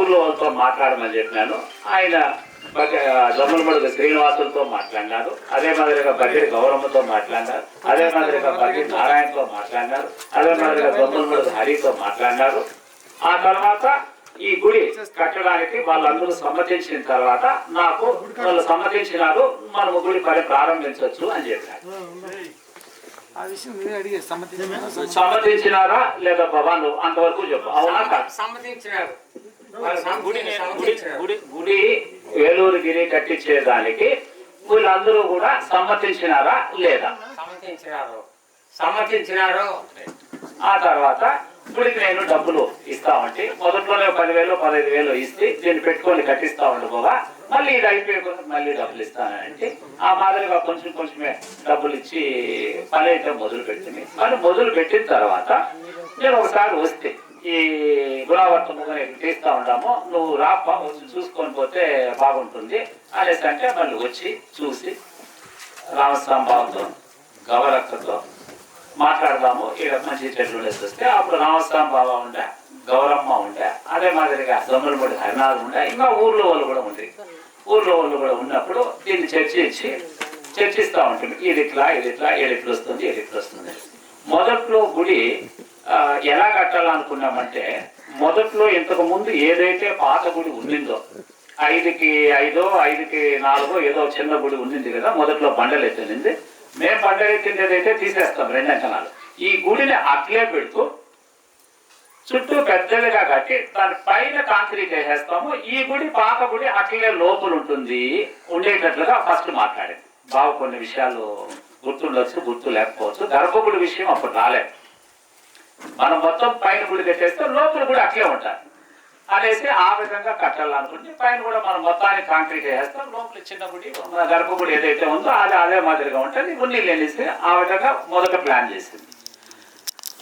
ఊర్లో వాళ్ళతో మాట్లాడమని చెప్పినాను. ఆయన జమ్మలమడుగు శ్రీనివాసులతో మాట్లాడినారు, అదే మాదిరిగా బడ్డెడి గౌరమ్మతో మాట్లాడినారు, అదే మాదిరిగా బడ్డెడి నారాయణతో మాట్లాడినారు, అదే మాదిరిగా జమ్మలమడుగు హరితో మాట్లాడినారు. ఆ తర్వాత ఈ గుడి కట్టడానికి వాళ్ళందరూ సమ్మతించిన తర్వాత నాకు వాళ్ళు సమ్మతించినారు, మనము గుడి పని ప్రారంభించవచ్చు అని చెప్పారు. సమ్మతించినారా లేదా బాబా నువ్వు అంతవరకు చెప్పు. అవునా కాదు? సమ్మతించినారు. గుడి వేలూరుగిరి కట్టించేదానికి వీళ్ళందరూ కూడా సమ్మతించినారా లేదా? సమ్మతించినారు. ఆ తర్వాత గుడికి నేను డబ్బులు ఇస్తామంటే మొదట్లోనే 10,000 15,000 ఇస్తే దీన్ని పెట్టుకొని కట్టిస్తా ఉండిపోగా మళ్ళీ ఇది అయిపోయే మళ్ళీ డబ్బులు ఇస్తానంటే ఆ మాదిరిగా కొంచెం కొంచెమే డబ్బులు ఇచ్చి పని అయితే మొదలు పెట్టింది. పని మొదలు పెట్టిన తర్వాత నేను ఒకసారి వస్తే ఈ గుణావర్తముగా నేను తీస్తా ఉంటాము, నువ్వు రాప వచ్చి చూసుకొని పోతే బాగుంటుంది అనేసి అంటే మళ్ళీ వచ్చి చూసి రామస్వామితో గౌరక్కతో మాట్లాడదాము, ఇక్కడ మంచి చెట్లు వస్తే అప్పుడు రామస్వామి బాబా ఉండే, గౌరమ్మ ఉండే, అదే మాదిరిగా జమ్మలమూడి హరినాథం ఉండే, ఇంకా ఊర్లో వాళ్ళు కూడా ఉండే. ఊర్లో వాళ్ళు కూడా ఉన్నప్పుడు దీన్ని చర్చిస్తూ ఉంటుంది. ఇది ఇట్లా ఏడిట్లు వస్తుంది, ఏడిట్లు వస్తుంది. మొదట్లో గుడి ఎలా కట్టాలనుకున్నామంటే మొదట్లో ఇంతకు ముందు ఏదైతే పాత గుడి ఉండిందో 5కి 5 5కి 4 ఏదో చిన్న గుడి ఉండింది కదా, మొదట్లో బండలు ఎత్తింది. మేము బండలు ఎత్తింది ఏదైతే తీసేస్తాం 2 అంకణాలు. ఈ గుడిని అట్లే పెడుతూ చుట్టూ పెద్దదిగా కట్టి దాని పైన కాంక్రీట్ వేసేస్తాము. ఈ గుడి పాత గుడి అట్లే లోపల ఉంటుంది ఉండేటట్లుగా ఫస్ట్ మాట్లాడేది. బాగా కొన్ని విషయాలు గుర్తుండొచ్చు, గుర్తు లేకపోవచ్చు. గర్భగుడి విషయం అప్పుడు రాలేదు. మనం మొత్తం పైన గుడి కట్టేస్తే లోపల కూడా అట్లే ఉంటారు అనేసి ఆ విధంగా కట్టాలనుకుంటే పైన కూడా మనం మొత్తానికి కాంక్రీట్ వేస్తాం. లోపల చిన్న గుడి మన గర్భగుడి ఏదైతే ఉందో అది అదే మాదిరిగా ఉంటుంది. ఉన్నీళ్ళు వెళ్ళేసి ఆ విధంగా మొదట ప్లాన్ చేసింది.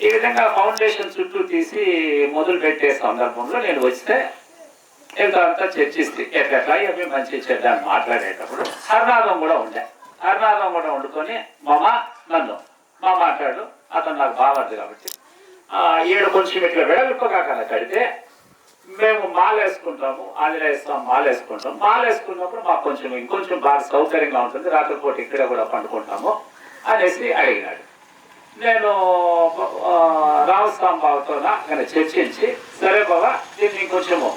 ఈ విధంగా ఫౌండేషన్ చుట్టూ తీసి మొదలు పెట్టే సందర్భంలో నేను వస్తే అంతా చర్చిస్తే ఎట్లా అవి మంచి చెడ్డ అని మాట్లాడేటప్పుడు హరినాథం కూడా ఉండే. హరినాథం కూడా వండుకొని నన్ను మాట్లాడు, అతను నాకు బాగుంది కాబట్టి 7 కొంచెం ఇట్లా వెడల్పుగా కనుక కడితే మేము మాలేసుకుంటాము, ఆంజనేయ స్వామి మాలేసుకుంటాం. మాలేసుకున్నప్పుడు మాకు కొంచెం ఇంకొంచెం బాగా సౌకర్యంగా ఉంటుంది, రాత్రిపూట ఇక్కడ కూడా పండుకుంటాము అనేసి అడిగినాడు. నేను రామస్వామి బాబుతో చర్చించి సరే బాబా దీన్ని కొంచెము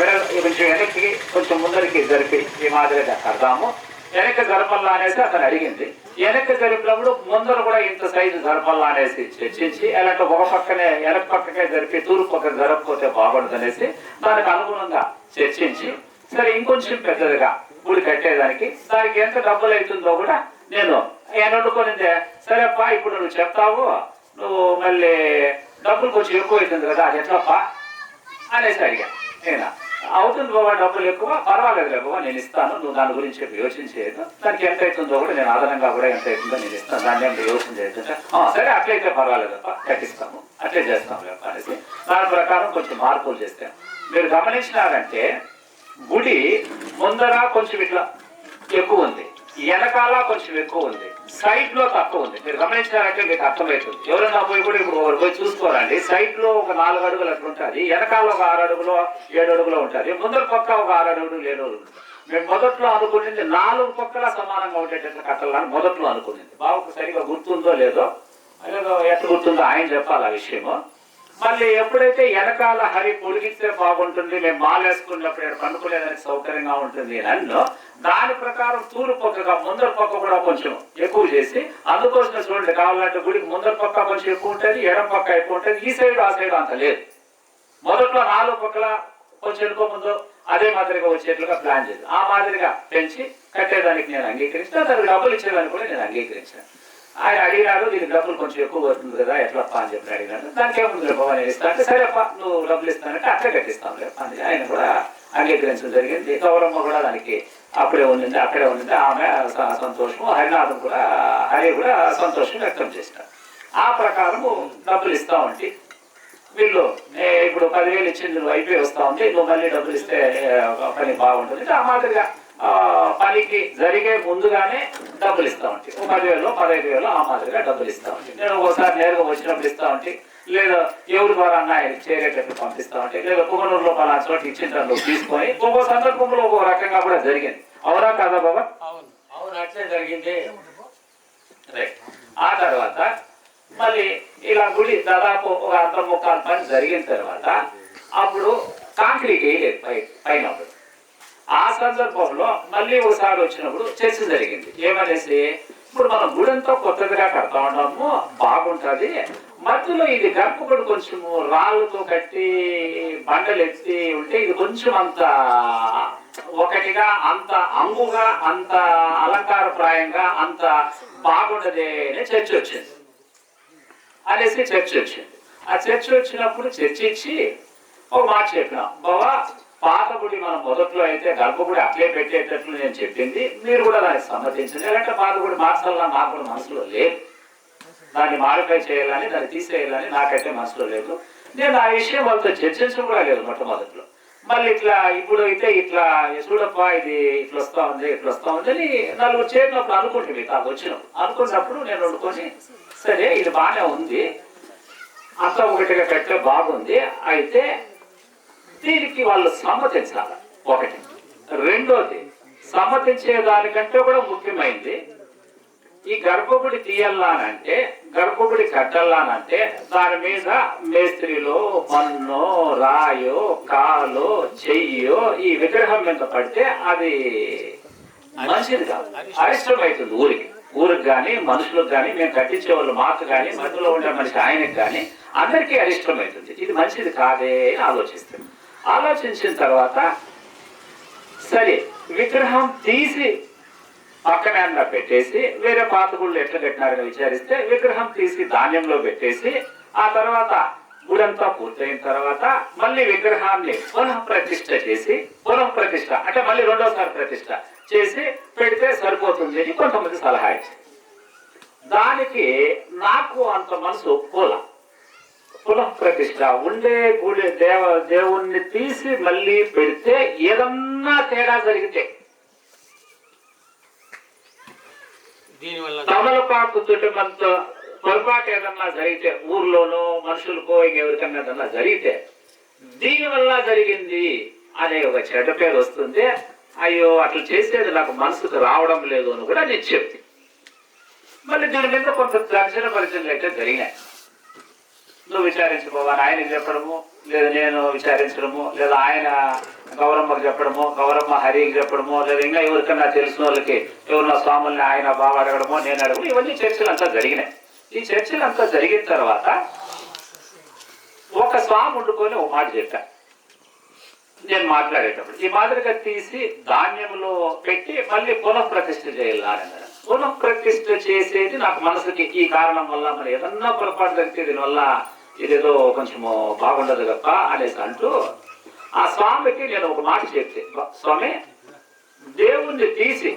వెనక్కి కొంచెం ముందరికి జరిపి ఈ మాదిరిగా కడదాము, వెనక్కి జరపల్లా అనేసి అతను అడిగింది. వెనక్కి జరిపినప్పుడు ముందర కూడా ఇంత సైజు జరపల్లా అనేసి చర్చించి అలాంటి ఒక పక్కనే వెనక పక్కనే జరిపి తూర్పు పక్కన జరపకపోతే బాగుండదు అనేసి దానికి అనుగుణంగా చర్చించి సరే ఇంకొంచెం పెద్దదిగా గుడి కట్టేదానికి దానికి ఎంత డబ్బులు అవుతుందో కూడా నేను వండుకొనిందే. సరేప్పా ఇప్పుడు నువ్వు చెప్తావు, నువ్వు మళ్ళీ డబ్బులు కొంచెం ఎక్కువ అవుతుంది కదా, అది ఎట్లప్పా అనేసి అడిగా. నేను అవుతుంది బాబా డబ్బులు ఎక్కువ, పర్వాలేదు బాబా నేను ఇస్తాను, నువ్వు దాని గురించి యోచించేయదు, దానికి ఎంత అవుతుందో కూడా నేను అదనంగా కూడా ఎంత అవుతుందో నేను ఇస్తాను, దాన్ని ఏమి యోచన చేయొచ్చు. సరే అట్లయితే పర్వాలేదు కట్టిస్తాము, అట్లే చేస్తాము అనేసి దాని ప్రకారం కొంచెం మార్పులు చేస్తాం. మీరు గమనించినారంటే గుడి ముందర కొంచెం ఇట్లా ఎక్కువ ఉంది, వెనకాల కొంచెం ఎక్కువ ఉంది, సైడ్ లో తక్కువ ఉంది. మీరు గమనించారంటే మీకు అర్థమవుతుంది. ఎవరైనా పోయి కూడా ఇప్పుడు ఒకరు పోయి చూసుకోరండి. సైడ్ లో ఒక 4 అడుగులు అట్లా ఉంటుంది, వెనకాల ఒక 6 అడుగులో 7 అడుగులో ఉంటుంది, ముందర పక్క ఒక 6 అడుగులు 7 అడుగులు. మేము మొదట్లో అనుకునేది 4 పక్కల సమానంగా ఉండేటట్లు కట్టాలని మొదట్లో అనుకునేది. బాబుకు సరిగా గుర్తుందో లేదో ఎట్లా గుర్తుందో ఆయన చెప్పాలి ఆ విషయము. మళ్ళీ ఎప్పుడైతే వెనకాల హరి పొడిగిస్తే బాగుంటుంది, మేము మాలేసుకున్నప్పుడు పండుకునేదానికి సౌకర్యంగా ఉంటుంది నన్ను దాని ప్రకారం తూరు పక్కగా ముందర పక్క కూడా కొంచెం ఎక్కువ చేసి అందుకోసం చూడండి, కావాలంటే గుడికి ముందర పక్క కొంచెం ఎక్కువ ఉంటుంది, ఎడం పక్క ఎక్కువ ఉంటుంది, ఈ సైడ్ ఆ సైడ్ అంత లేదు. మొదట్లో 4 పక్కల కొంచెం ఎక్కువ ముందు అదే మాదిరిగా వచ్చేట్లుగా ప్లాన్ చేసి ఆ మాదిరిగా పెంచి కట్టేదానికి నేను అంగీకరించిన, దానికి డబ్బులు ఇచ్చేదానికి కూడా నేను అంగీకరించాను. ఆయన అడిగినాడు దీనికి డబ్బులు కొంచెం ఎక్కువ వస్తుంది కదా ఎట్లప్ప అని చెప్పి అడిగినాడు. దానికి ఏముంది రేపు నేను ఇస్తాను అంటే సరేప్ప నువ్వు డబ్బులు ఇస్తానంటే అట్లే కట్టిస్తాను రేపు అని ఆయన కూడా అంగీకరించడం జరిగింది. గౌరమ్మ కూడా దానికి అక్కడే ఉండింది. ఆమె సంతోషము, హరినాథం కూడా హరి కూడా సంతోషం వ్యక్తం చేసినారు. ఆ ప్రకారము డబ్బులు ఇస్తా ఉంటే వీళ్ళు ఇప్పుడు 10,000 ఇచ్చింది నువ్వు అయిపోయి వస్తా ఉంటే నువ్వు మళ్ళీ డబ్బులు ఇస్తే పని బాగుంటుంది. ఆ మాదిరిగా పనికి జరిగే ముందుగానే డబ్బులు ఇస్తా ఉంటాయి. 10,000 15,000 ఆ మాదిరిగా డబ్బులు ఇస్తా ఉంటాయి. నేను ఒకసారి నేరుగా వచ్చినప్పుడు ఇస్తా ఉంటే లేదా ఎవరి ద్వారా ఆయన చేరేటట్టు పంపిస్తామంటే, లేదా పుగనూరులో పలానా చోట ఇచ్చిన తీసుకొని ఒక్కో సందర్భంలో ఒక్కో రకంగా కూడా జరిగింది. అవునా కాదా బాబా? అవును అవును, అట్లే జరిగింది. రైట్. ఆ తర్వాత మళ్ళీ ఇలా గుడి దాదాపు ఒక అర్ధం ముక్కాలు పని జరిగిన తర్వాత అప్పుడు కాంక్రీట్ వేయలేదు పైన. ఆ సందర్భంలో మళ్ళీ ఒకసారి వచ్చినప్పుడు చర్చ జరిగింది. ఏమనేసి, ఇప్పుడు మనం గుడంతా కొత్తదిగా కడతా ఉన్నాము, బాగుంటుంది, మధ్యలో ఇది గర్భగుడి కొంచెము రాళ్ళతో కట్టి బండలు ఎత్తి ఉంటే ఇది కొంచెం అంత ఒకటిగా అంత అంగుగా అంత అలంకారప్రాయంగా అంత బాగుండదే అనే చర్చ వచ్చింది అనేసి చర్చ వచ్చింది. ఆ చర్చ వచ్చినప్పుడు చర్చించి ఒక మాట చెప్పిన, బావా పాత గుడి మనం మొదట్లో అయితే గర్భగుడి అట్లే పెట్టేటట్లు నేను చెప్పింది, మీరు కూడా దానికి సమ్మతించండి. లేదంటే పాత గుడి మార్చాలన్నా నాకు కూడా మనసులో లేదు, దాన్ని మాడిఫై చేయాలని దాన్ని తీసేయాలని నాకైతే మనసులో లేదు. నేను ఆ విషయం వాళ్ళతో చర్చించడం కూడా లేదు మొట్టమొదట్లో. మళ్ళీ ఇట్లా ఇప్పుడు అయితే ఇట్లా చూడప్ప ఇది ఇట్లా వస్తా ఉంది ఇట్లా వస్తా ఉంది అని నలుగురు చేరినప్పుడు అనుకుంటుంది. నాకు వచ్చినప్పుడు అనుకున్నప్పుడు నేను వండుకొని, సరే ఇది బాగానే ఉంది, అంతా ఒకటిగా కట్టే బాగుంది, అయితే దీనికి వాళ్ళు సమ్మతించాలి ఒకటి. రెండోది, సమ్మతించే దానికంటే కూడా ముఖ్యమైనది, ఈ గర్భగుడి తీయాలనంటే గర్భగుడి కట్టాలనంటే దాని మీద మేస్త్రిలో మన్నో రాయో కాలో చెయ్యో ఈ విగ్రహం మీద పడితే అది మంచిది కాదు, అరిష్టం అవుతుంది ఊరికి కానీ మనుషులకు కానీ, మేము కట్టించే వాళ్ళు మాకు కానీ, మధ్యలో ఉండే మనిషి ఆయనకు కానీ అందరికీ అరిష్టం అవుతుంది. ఇది మంచిది కాదే అని ఆలోచిస్తాం. ఆలోచించిన తర్వాత సరే విగ్రహం తీసి పక్కనే అన్న పెట్టేసి, వేరే పాత గుళ్ళు ఎట్లా కట్టినారని విచారిస్తే విగ్రహం తీసి ధాన్యంలో పెట్టేసి, ఆ తర్వాత గుడంతా పూర్తయిన తర్వాత మళ్ళీ విగ్రహాన్ని పునఃప్రతిష్ఠ చేసి, పునఃప్రతిష్ఠ అంటే మళ్ళీ రెండోసారి ప్రతిష్ఠ చేసి పెడితే సరిపోతుంది అని కొంతమంది సలహా ఇచ్చారు. దానికి నాకు అంత మనసు ఒప్పుకోల. పునఃప్రతిష్ఠ ఉండే గుడి దేవుణ్ణి తీసి మళ్ళీ పెడితే ఏదన్నా తేడా జరిగితే, తమలపాకు చుట్టమంతో పొరపాటు ఏదన్నా జరిగితే, ఊర్లోనో మనుషులకో ఇంకెవరికన్నా ఏదన్నా జరిగితే దీనివల్ల జరిగింది అనే ఒక చెడ్డ పేరు వస్తుంది. అయ్యో అట్లా చేసేది నాకు మనసుకు రావడం లేదు అని కూడా నేను చెప్తే, మళ్ళీ దీని మీద కొంత దర్శన పరిచయలు అయితే జరిగినాయి. నువ్వు విచారించుకోవాలి ఆయనకి చెప్పడము, లేదా నేను విచారించడము, లేదా ఆయన గౌరమ్మకు చెప్పడము, గౌరమ్మ హరికి చెప్పడము, లేదా ఇంకా ఎవరికన్నా తెలిసిన వాళ్ళకి ఎవరిన స్వాముల్ని ఆయన బాగా అడగడమో నేను అడగడం, ఇవన్నీ చర్చలు అంతా జరిగినాయి. ఈ చర్చలు అంతా జరిగిన తర్వాత ఒక స్వామి వండుకొని ఒక మాట చెప్పా నేను మాట్లాడేటప్పుడు, ఈ మాదిరిగా తీసి ధాన్యంలో పెట్టి మళ్ళీ పునఃప్రతిష్ఠ చేయాలని. పునఃప్రతిష్ఠ చేసేది నాకు మనసుకి ఈ కారణం వల్ల మరి ఏదన్నా పొరపాటు జరిగితే దీనివల్ల ఇదేదో కొంచెము బాగుండదు గప్ప అనేసి అంటూ ఆ స్వామికి నేను ఒక మాట చెప్తే, స్వామి దేవుణ్ణి తీసి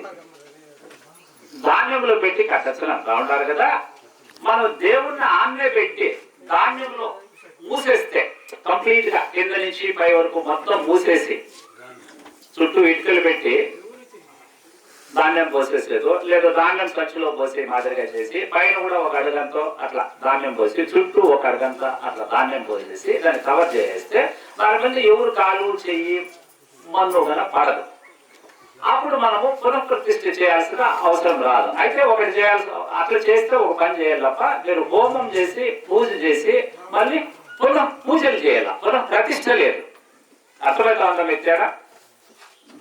ధాన్యంలో పెట్టి కట్టచ్చున బాగుంటారు కదా, మనం దేవుణ్ణి ఆన్నే పెట్టి ధాన్యంలో మూసేస్తే కంప్లీట్ గా కింద నుంచి పై వరకు మొత్తం మూసేసి చుట్టూ ఇటుకలు పెట్టి ధాన్యం పోసేసేదో, లేదా ధాన్యం ఖర్చులో పోసే మాదిరిగా చేసి పైన కూడా ఒక అడుగంతో అట్లా ధాన్యం పోసి చుట్టూ ఒక అడుగంతా అట్లా ధాన్యం పోసేసి దాన్ని కవర్ చేస్తే దాని మీద ఎవరు కాలు చెయ్యి మన్ను గన పడదు. అప్పుడు మనము పునఃప్రతిష్ఠ చేయాల్సిన అవసరం రాదు. అయితే ఒకటి చేయాల్సి, అట్లా చేస్తే ఒక పని చేయాలి తప్ప మీరు హోమం చేసి పూజ చేసి మళ్ళీ పునః పూజలు చేయాల, పునః ప్రతిష్ఠ లేదు. అర్థమైతే ఉందా మీకు తేడా?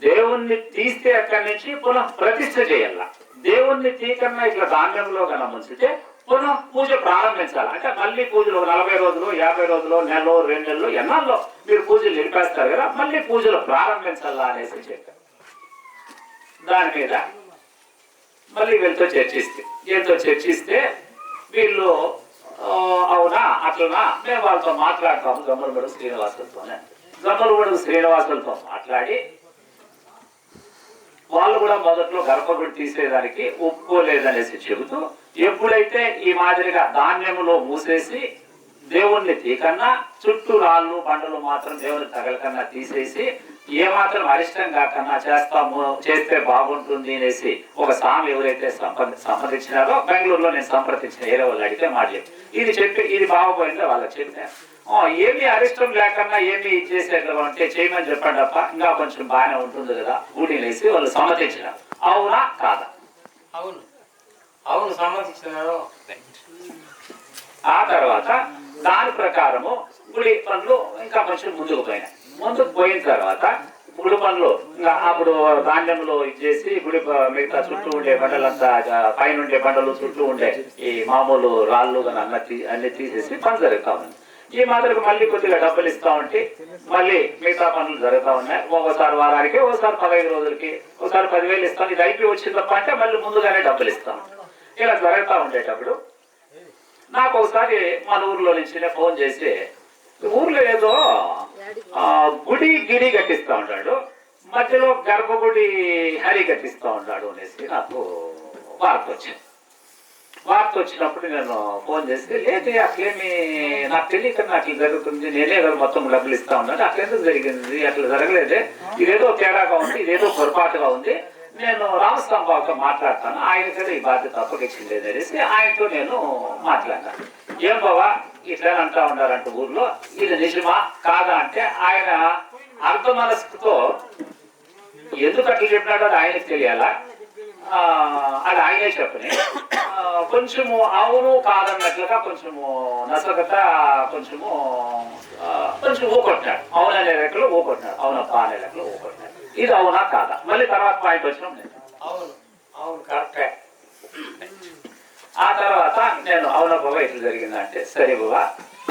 దేవుణ్ణి తీస్తే అక్కడి నుంచి పునః ప్రతిష్ఠ చేయాల. దేవుణ్ణి తీకన్నా ఇట్లా ధాన్యంలో కన్నా ముంచితే పునః పూజ ప్రారంభించాలి. అంటే మళ్ళీ పూజలు 40 రోజులు 50 రోజులు నెలలో 2 నెలలు ఎన్నాల్లో మీరు పూజలు నిలిపేస్తారు కదా, మళ్ళీ పూజలు ప్రారంభించాలా అనేసి చెప్పారు. దాని మీద మళ్ళీ వీళ్ళతో చర్చిస్తే వీళ్ళు అవునా అట్లనా మేము వాళ్ళతో మాట్లాడతాము గమ్మలగూడెం శ్రీనివాసులతోనే. గమ్మలగూడెం శ్రీనివాసులతో మాట్లాడి వాళ్ళు కూడా మొదట్లో గర్భగుడి తీసేదానికి ఒప్పుకోలేదనేసి చెబుతూ, ఎప్పుడైతే ఈ మాదిరిగా ధాన్యములో మూసేసి దేవుణ్ణి తీకన్నా చుట్టూ రాళ్ళు బండలు మాత్రం దేవుని తగలకన్నా తీసేసి ఏమాత్రం అరిష్టం కాకన్నా చేస్తాము, చేస్తే బాగుంటుంది అనేసి ఒక స్వామి ఎవరైతే సంప్రదించినారో బెంగళూరులో నేను సంప్రదించిన వేరే వాళ్ళు అడిగితే మాట ఇది చెప్పి ఇది బాగోపోయిందో వాళ్ళకి చెప్పాను. ఏమీ అరిష్టం లేకన్నా ఏమి చేసేట్లు అంటే చేయమని చెప్పండి అప్ప, ఇంకా కొంచెం బాగానే ఉంటుంది కదా గుడి అనేసి వాళ్ళు సమ్మతించినారు. అవునా కాదా? అవును అవును సమ్మతించినారు. ఆ తర్వాత దాని ప్రకారము గుడి పనులు ఇంకా కొంచెం ముందుకు పోయినాయి. ముందుకు పోయిన తర్వాత గుడి పనులు ఇంకా అప్పుడు ధాన్యంలో ఇచ్చేసి గుడి మిగతా చుట్టూ ఉండే బండలంతా పైన ఉండే బండలు చుట్టూ ఉండే ఈ మామూలు రాళ్ళు అన్ని తీసేసి పని జరుగుతా ఉంది. ఈ మాదిరికి మళ్ళీ కొద్దిగా డబ్బులు ఇస్తా ఉంటే మళ్ళీ మిగతా పనులు జరుగుతా ఉన్నాయి. ఒకసారి వారానికి, ఒకసారి 15 రోజులకి, ఒకసారి 10,000 ఇస్తాను. ఇది అయిపోయి వచ్చింది తప్ప అంటే మళ్ళీ ముందుగానే డబ్బులు ఇస్తాను. ఇలా జరుగుతూ ఉండేటప్పుడు నాకు ఒకసారి మన ఊర్లో నుంచి ఫోన్ చేసి ఊర్లో ఏదో గుడి గిడి కట్టిస్తా ఉంటాడు, మధ్యలో గర్భగుడి హరి కట్టిస్తా ఉన్నాడు అనేసి నాకు వార్త వచ్చింది. వార్త వచ్చినప్పుడు నేను ఫోన్ చేసి లేదు అట్లేమి నాకు తెలియక అట్లా జరుగుతుంది, నేనే కదా మొత్తం డబ్బులు ఇస్తా ఉన్నాను, అట్లెందుకు జరిగింది, అట్లా జరగలేదే, ఇదేదో తేడాగా ఉంది, ఇదేదో పొరపాటుగా ఉంది, నేను రామస్వామితో మాట్లాడతాను, ఆయన కదా ఈ బాధ్యత అప్పగించింది అనేసి ఆయనతో నేను మాట్లాడినాను. ఏం బావా ఇట్లా అంటా ఉన్నారంట ఊర్లో, ఇది నిజమా కాదా అంటే ఆయన అర్ధ మనస్సుతో ఎందుకు అట్లా చెప్పినాడో అది ఆయనకు తెలియాలా, అది ఆయనే చెప్పని కొంచెము అవును కాదన్నట్లుగా కొంచెము నసగత కొంచెం ఊకొట్టినాడు. అవును అనే లెక్కలో ఊకొట్టినాడు, అవునప్పా అనే లెక్కలో ఊకొట్టినాడు. ఇది అవునా కాదా? మళ్ళీ తర్వాత పాయింట్ వచ్చినాం. అవును అవును కరెక్టే. ఆ తర్వాత నేను అవునా బాబా ఇట్లా జరిగిందంటే సరే బాబా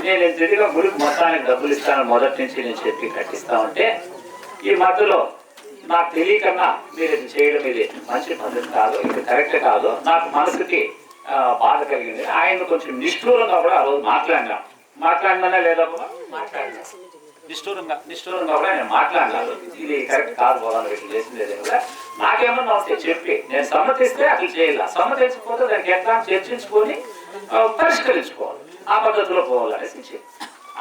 నేను ఇంతగా గుడికి మొత్తానికి డబ్బులు ఇస్తాను మొదటి నుంచి నేను చెప్పి కట్టిస్తా ఉంటే ఈ మధ్యలో నాకు తెలియకన్నా మీరు ఇది చేయడం ఇది మంచి పద్ధతి కాదు, ఇది కరెక్ట్ కాదు, నాకు మనసుకి బాధ కలిగింది. ఆయన కొంచెం నిష్ఠూరంగా కూడా ఆ రోజు మాట్లాడినానే లేదా బాబా మాట్లాడినా నిష్ఠూరంగా కూడా నేను మాట్లాడినాను. ఇది కరెక్ట్ కాదు బాబా ఇట్లా చేసింది కూడా నాకేమన్నా ఉంటే చెప్పి నేను సమ్మతిస్తే అట్లా చేయాల, సమ్మతించకపోతే దానికి ఎట్లా చర్చించుకొని పరిష్కరించుకోవాలి, ఆ పద్ధతిలో పోవాలనేసి చెప్పి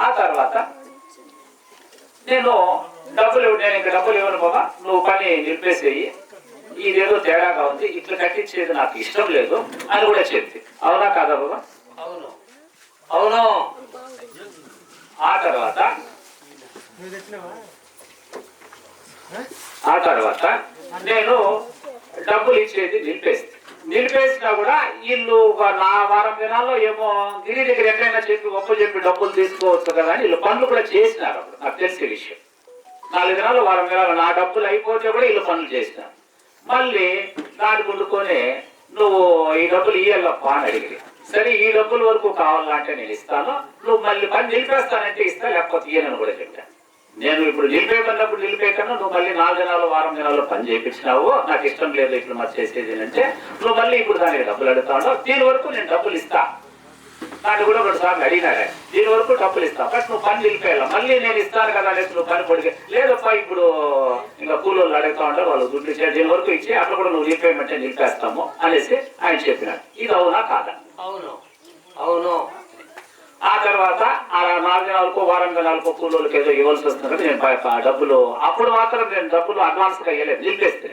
ఆ తర్వాత నేను ఇంకా డబ్బులు ఇవ్వను బాబా, నువ్వు పని నిలిపేసేయి, ఇదేదో తేడాగా ఉంది, ఇట్లా కట్టించేది నాకు ఇష్టం లేదు అని కూడా చెప్తే అవునా కాదా బాబా? అవును అవును. ఆ తర్వాత నేను డబ్బులు ఇచ్చేది నిలిపేసినా కూడా వీళ్ళు నా వారం దినాల్లో ఏమో గిరి దగ్గర ఎక్కడైనా చెప్పి డబ్బులు తీసుకోవచ్చు కదా అని వీళ్ళు పనులు కూడా చేసినారు. అప్పుడు నాకు తెలిసే విషయం 4 దినాలు వారం దినాలు నా డబ్బులు అయిపోతే కూడా వీళ్ళు పనులు చేసినారు. మళ్ళీ దాన్ని కొనుక్కొని నువ్వు ఈ డబ్బులు ఇయ్యాలప్పా అని అడిగి సరే ఈ డబ్బుల వరకు కావాలంటే నేను ఇస్తాను, నువ్వు మళ్ళీ పని నిలిపేస్తానంటే ఇస్తా, లేకపోతే ఇయ్యనని కూడా చెప్పాను. నేను ఇప్పుడు నిలిపేయమన్నప్పుడు నిలిపేయకన్నా నువ్వు మళ్ళీ 4 దినాలు వారం దినాల్లో పని చేయించినావు, నాకు ఇష్టం లేదు ఇట్లా మరి చేసేది అంటే నువ్వు మళ్ళీ ఇప్పుడు దానికి డబ్బులు అడుగుతా ఉన్నావు, దీని వరకు నేను డబ్బులు ఇస్తా. దాన్ని కూడా 2 సార్లు అడిగినాడే, దీని వరకు డబ్బులు ఇస్తా, ఫస్ట్ నువ్వు పని నిలిపేయాల, మళ్ళీ నేను ఇస్తాను కదా అనేసి నువ్వు పని పొడిగా లేదప్పా ఇప్పుడు ఇంకా కూలోళ్ళు అడుగుతా ఉంటారు, వాళ్ళు దుడ్లు ఇచ్చే దీని వరకు ఇచ్చి అట్లా కూడా నువ్వు నిలిపేయమంటే నిలిపేస్తాము అనేసి ఆయన చెప్పినాడు. ఇది అవునా కాదా? అవును అవును. ఆ తర్వాత ఆ 4 దినాలకు వారం దినాలకు కూలోళ్ళకి ఏదో ఇవ్వాల్సి వస్తుంది కదా, నేను డబ్బులు అప్పుడు మాత్రం నేను డబ్బులు అడ్వాన్స్ గా ఇవ్వలేదు, నిలిపేస్తే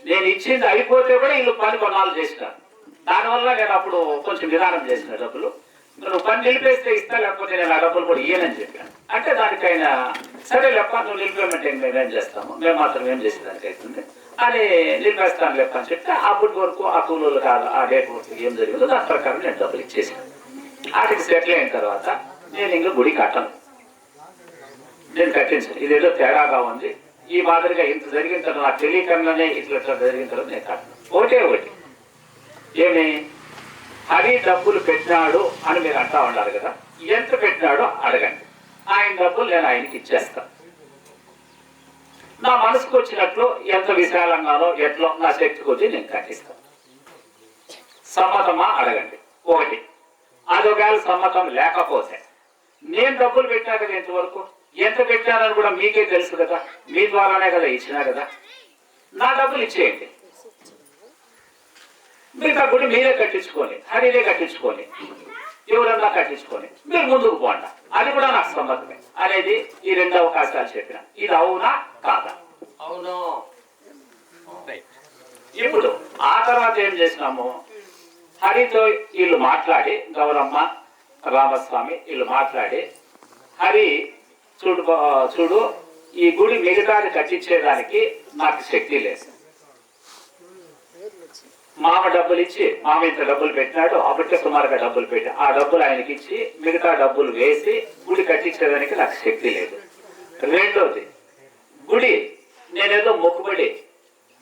నేను ఇచ్చింది అయిపోతే కూడా వీళ్ళు పని కొన్నాళ్ళు చేసినారు. దానివల్ల నేను అప్పుడు కొంచెం విధానం చేసిన డబ్బులు నువ్వు పని నిలిపేస్తే ఇస్తా, లేకపోతే నేను ఆ డబ్బులు కూడా ఇయ్యనని చెప్పాను. అంటే దానికైనా సరే లేప్ప నువ్వు నిలిపేమంటే మేమేం చేస్తాము, మేము మాత్రం ఏం చేసేదానికి అవుతుంది అని నిలిపేస్తాను లేప్ప అని చెప్తే అప్పటి వరకు ఆ కూలీలు కాదు ఆ డేట్ వరకు ఏం జరిగిందో దాని ప్రకారం నేను డబ్బులు ఇచ్చేసాను. వాటికి సెటిల్ అయిన తర్వాత నేను ఇంకా గుడి కట్టను, నేను కట్టించాను. ఇదేదో తేడాగా ఉంది, ఈ మాదిరిగా ఇంత జరిగిన తర్వాత నాకు తెలియకుండానే ఇట్లా జరిగిన తర్వాత నేను కట్టను. ఒకటి ఏమి హరి డబ్బులు పెట్టినాడు అని మీరు అంటా ఉన్నారు కదా, ఎంత పెట్టినాడో అడగండి, ఆయన డబ్బులు నేను ఆయనకి ఇచ్చేస్తాను. నా మనసుకు వచ్చినట్లు ఎంత విశాలంగానో ఎట్లో నా శక్తి కొద్దీ నేను కట్టిస్తాను. సమ్మతమా అడగండి. ఒకటి అది ఒకవేళ సమ్మతం లేకపోతే నేను డబ్బులు పెట్టినా కదా ఇంతవరకు ఎంత పెట్టానని కూడా మీకే తెలుసు కదా, మీ ద్వారానే కదా ఇచ్చినా కదా, నా డబ్బులు ఇచ్చేయండి. మీరు ఆ గుడి మీరే కట్టించుకొని హరినే కట్టించుకొని ఎవరన్నా కట్టించుకొని మీరు ముందుకు పోండి, అది కూడా నాకు సమ్మతమే అనేది ఈ 2 అవకాశాలు చెప్పిన. ఇది అవునా కాదా? అవును రైట్. ఇప్పుడు ఆ తర్వాత ఏం చేసినాము, హరితో వీళ్ళు మాట్లాడి, గౌరమ్మ రామస్వామి వీళ్ళు మాట్లాడి, హరి చూడు ఈ గుడి మిగతాది కట్టించేదానికి నాకు శక్తి లేదు. మామ డబ్బులు ఇచ్చి, మామ ఇంత డబ్బులు పెట్టినాడు, అప్పటికే సుమారుగా డబ్బులు పెట్టి ఆ డబ్బులు ఆయనకి ఇచ్చి మిగతా డబ్బులు వేసి గుడి కట్టించేదానికి నాకు శక్తి లేదు. రెండోది, గుడి నేనేదో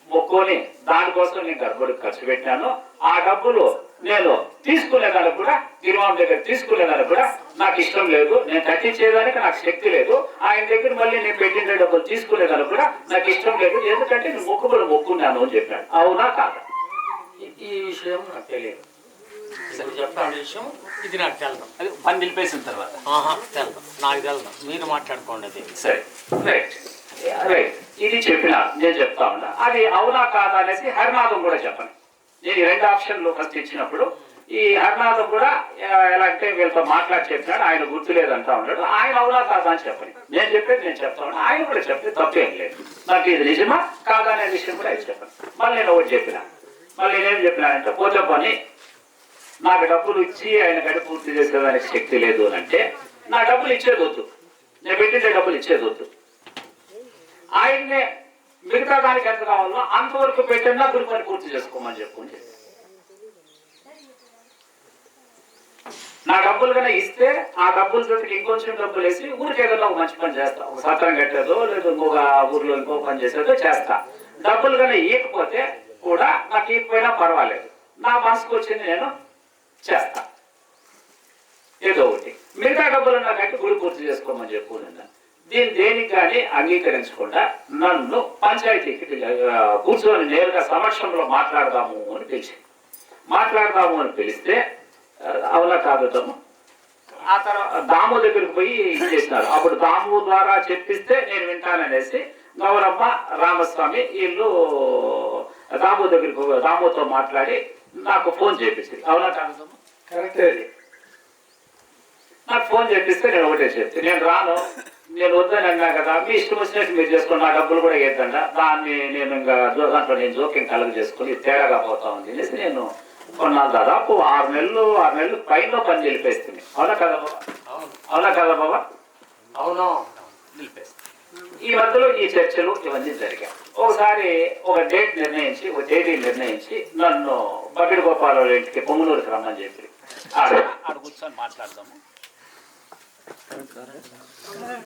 మొక్కుని దానికోసం నేను గర్భుడికి ఖర్చు పెట్టినాను. ఆ డబ్బులు నేను తీసుకునేదానికి కూడా, గిరిమాం దగ్గర తీసుకునేదానికి కూడా నాకు ఇష్టం లేదు. నేను కట్టించేదానికి నాకు శక్తి లేదు. ఆయన దగ్గర మళ్ళీ నేను పెట్టిన డబ్బులు తీసుకునేదానికి కూడా నాకు ఇష్టం లేదు. ఎందుకంటే నేను మొక్కున్నాను అని చెప్పాను. అవునా కాదా? ఈ విషయం నాకు తెలియదు. ఇప్పుడు చెప్పండి విషయం, ఇది నాకు తెలదు. అది పని నిలిపేసిన తర్వాత తెలదు, నాకు తెలదు. మీరు మాట్లాడుకోండి. అది సరే, రైట్ రైట్. ఇది చెప్పిన నేను చెప్తా ఉన్నా, అది అవునా కాదా అనేసి హరినాథం కూడా చెప్పను. నేను ఈ 2 ఆప్షన్లు ఫస్ట్ ఇచ్చినప్పుడు ఈ హరినాథం కూడా ఎలా అంటే వీళ్ళతో మాట్లాడి చెప్పినాడు, ఆయన గుర్తులేదంటా ఉన్నాడు. ఆయన అవునా కాదా అని చెప్పని నేను చెప్పేది నేను చెప్తా ఉన్నా, ఆయన కూడా చెప్పేది తప్పేం లేదు. నాకు ఇది నిజమా కాదా అనే విషయం కూడా ఆయన చెప్పాను. మళ్ళీ నేను ఒకటి చెప్పిన, మళ్ళీ నేనేం చెప్పినానంటే, పోతే పని నాకు డబ్బులు ఇచ్చి ఆయన గడి పూర్తి చేసేదానికి శక్తి లేదు అని అంటే నా డబ్బులు ఇచ్చేది వద్దు, నేను పెట్టిండే డబ్బులు ఇచ్చేది వద్దు. ఆయన్నే మిగతా దానికి ఎంత కావాలో అంతవరకు పెట్టినా గురి పని పూర్తి చేసుకోమని చెప్పుకుంటే, నా డబ్బులు కన్నా ఇస్తే ఆ డబ్బుల జೊತೆకి ఇంకొంచెం డబ్బులు వేసి ఊరికి ఏదైనా ఒక మంచి పని చేస్తా, ఒక సత్రం కట్టేదో లేదు ఇంకొక ఊర్లో ఇంకో పని చేసేదో చేస్తా. డబ్బులు కన్నా ఇవ్వకపోతే కూడా నాకు ఇవ్వకపోయినా పర్వాలేదు, నా మనసుకు వచ్చింది నేను చేస్తా ఏదో ఒకటి. మిగతా డబ్బులు నాకు కట్టి గుడి పూర్తి చేసుకోమని చెప్పుకున్నాను. దేనికి కానీ అంగీకరించకుండా నన్ను పంచాయతీకి కూర్చొని నేరుగా సమక్షంలో మాట్లాడదాము అని పిలిస్తే అవునా కాదు ఆ తర్వాత దాము దగ్గరికి పోయి చేసినారు. అప్పుడు దాము ద్వారా చెప్పిస్తే నేను వింటాననేసి గౌరమ్మ రామస్వామి వీళ్ళు దాముతో మాట్లాడి నాకు ఫోన్ చేపించింది. అవునా కాదు? కరెక్టే. నాకు ఫోన్ చేపిస్తే నేను ఒకటే చెప్తే, నేను రాను, నేను వద్దని అన్నా కదా, మీ ఇష్టం వచ్చినట్టు మీరు చేసుకుని నా డబ్బులు కూడా వేద్దండా, దాన్ని నేను ఇంకా దాంట్లో నేను జోక్యం కలుగ చేసుకుని తేడాగా పోతా ఉంది అనేసి నేను కొన్నాళ్ళు దాదాపు 6 నెలలు పైన పని నిలిపేస్తుంది. అవునా కదా బాబా? అవునా కదా బాబా? అవును, నిలిపేస్తుంది. ఈ మధ్యలో ఈ చర్చలు ఇవన్నీ జరిగాయి. ఒకసారి ఒక డేట్ నిర్ణయించి, ఒక తేదీ నిర్ణయించి నన్ను బకిడి గోపాల ఇంటికి పొంగునూరుకి రమ్మని చెప్పి ఆడ కూర్చొని మాట్లాడదాము.